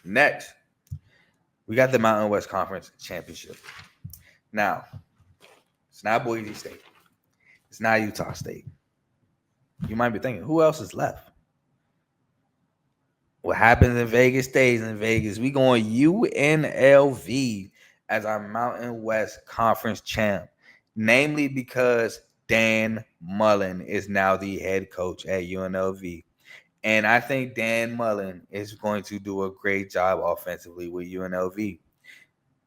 Next, we got the Mountain West Conference Championship. Now, it's not Boise State. It's not Utah State. You might be thinking, who else is left? What happens in Vegas stays in Vegas. We going UNLV as our Mountain West Conference champ, namely because Dan Mullen is now the head coach at UNLV. And I think Dan Mullen is going to do a great job offensively with UNLV.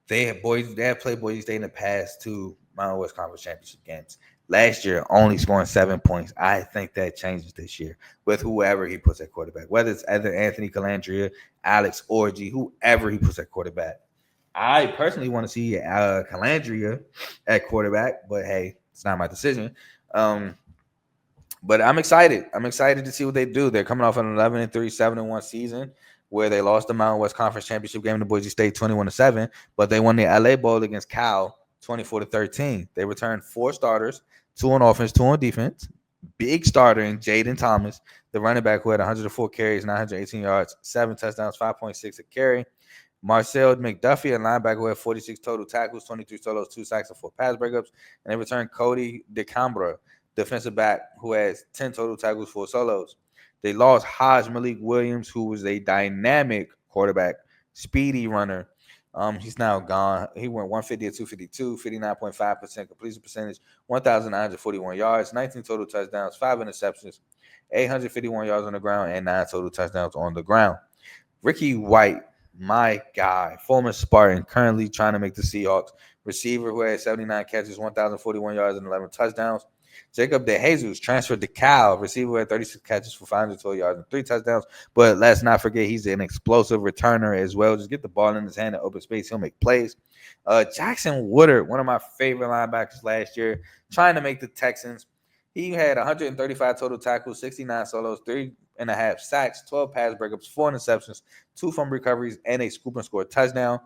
They have played Boise State in the past two Mountain West Conference Championship games. Last year, only scoring 7 points. I think that changes this year with whoever he puts at quarterback, whether it's either Anthony Calandria, Alex Orji, whoever he puts at quarterback. I personally want to see Calandria at quarterback, but hey, it's not my decision. But I'm excited. I'm excited to see what they do. They're coming off an 11-3, 7-1 season where they lost the Mountain West Conference Championship game to Boise State 21-7, but they won the LA Bowl against Cal 24-13. They returned 4 starters, 2 on offense, 2 on defense. Big starter in Jaden Thomas, the running back who had 104 carries, 918 yards, 7 touchdowns, 5.6 a carry. Marcel McDuffie, a linebacker who had 46 total tackles, 23 solos, 2 sacks, and 4 pass breakups. And they returned Cody DeCambra, defensive back, who has 10 total tackles, 4 solos. They lost Haj Malik Williams, who was a dynamic quarterback, speedy runner. He's now gone. He went 150 at 252, 59.5% completion percentage, 1,941 yards, 19 total touchdowns, 5 interceptions, 851 yards on the ground, and 9 total touchdowns on the ground. Ricky White, my guy, former Spartan, currently trying to make the Seahawks. Receiver who had 79 catches, 1,041 yards, and 11 touchdowns. Jacob DeJesus transferred to Cal, receiver at 36 catches for 512 yards and 3 touchdowns. But let's not forget he's an explosive returner as well. Just get the ball in his hand in open space. He'll make plays. Jackson Woodard, one of my favorite linebackers last year, trying to make the Texans. He had 135 total tackles, 69 solos, 3.5 sacks, 12 pass breakups, 4 interceptions, 2 fumble recoveries, and a scoop and score touchdown.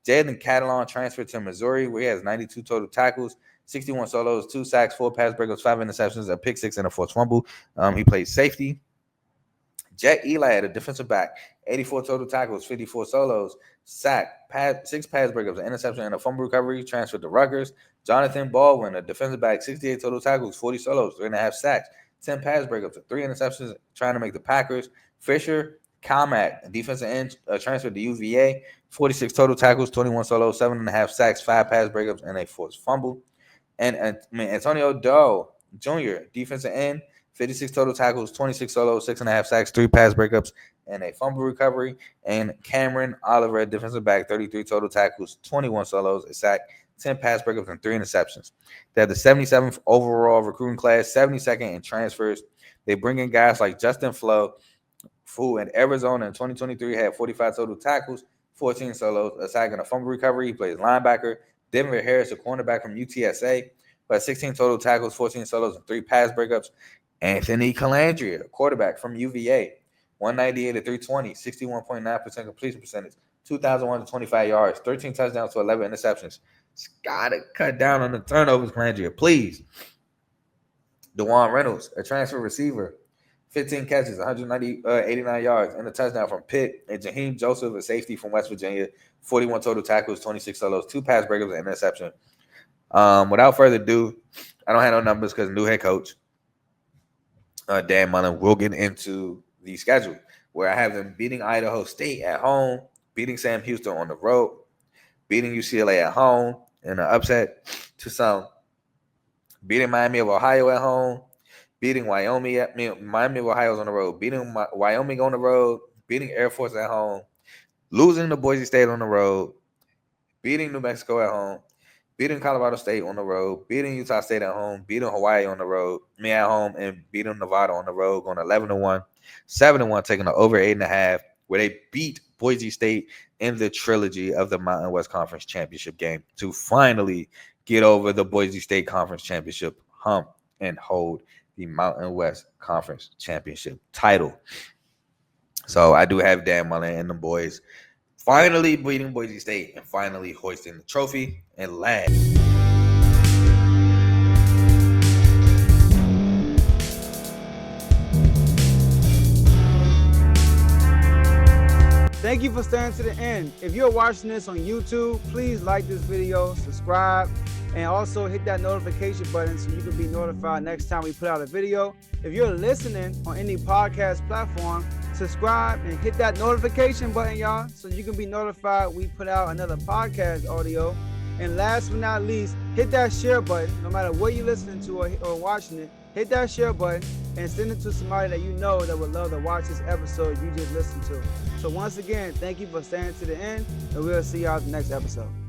Jalen Catalon transferred to Missouri, where he has 92 total tackles, 61 solos, 2 sacks, 4 pass breakups, 5 interceptions, a pick 6, and a forced fumble. He played safety. Jet Eli had a defensive back, 84 total tackles, 54 solos, 6 pass breakups, an interception, and a fumble recovery. Transferred to Rutgers. Jonathan Baldwin, a defensive back, 68 total tackles, 40 solos, 3.5 sacks, 10 pass breakups, 3 interceptions, trying to make the Packers. Fisher Kamak, a defensive end, transferred to UVA, 46 total tackles, 21 solos, 7.5 sacks, 5 pass breakups, and a forced fumble. And Antonio Doe Jr., defensive end, 56 total tackles, 26 solos, 6.5 sacks, 3 pass breakups, and a fumble recovery. And Cameron Oliver, defensive back, 33 total tackles, 21 solos, a sack, 10 pass breakups, and 3 interceptions. They had the 77th overall recruiting class, 72nd in transfers. They bring in guys like Justin Flo, who in Arizona in 2023 had 45 total tackles, 14 solos, a sack, and a fumble recovery. He plays linebacker. Denver Harris, a cornerback from UTSA, but 16 total tackles, 14 solos, and 3 pass breakups. Anthony Calandria, a quarterback from UVA, 198 at 320, 61.9% completion percentage, 2,125 yards, 13 touchdowns to 11 interceptions. It's got to cut down on the turnovers, Calandria, please. DeJuan Reynolds, a transfer receiver, 15 catches, 189 yards, and a touchdown from Pitt. And Jaheim Joseph, a safety from West Virginia, 41 total tackles, 26 solos, 2 pass breakups, and interception. Without further ado, I don't have no numbers because new head coach, Dan Mullen, will get into the schedule where I have them beating Idaho State at home, beating Sam Houston on the road, beating UCLA at home in an upset to some, beating Miami of Ohio at home, beating Wyoming. Miami of Ohio's on the road, beating Wyoming on the road, beating Air Force at home, losing to Boise State on the road, beating New Mexico at home, beating Colorado State on the road, beating Utah State at home, beating Hawaii on the road, at home, and beating Nevada on the road, going 11-1, 7-1, taking the over 8.5, where they beat Boise State in the trilogy of the Mountain West Conference Championship game to finally get over the Boise State Conference Championship hump and hold the Mountain West Conference Championship title. So I do have Dan Mullen and the boys finally beating Boise State and finally hoisting the trophy. And last, Thank Thank you for staying to the end. If you're watching this on YouTube, please like this video, subscribe, and also hit that notification button so you can be notified next time we put out a video. If you're listening on any podcast platform, subscribe and hit that notification button, y'all, so you can be notified we put out another podcast audio. And last but not least, hit that share button. No matter what you're listening to or watching it, hit that share button and send it to somebody that you know that would love to watch this episode you just listened to. So once again, thank you for staying to the end, and we'll see y'all in the next episode.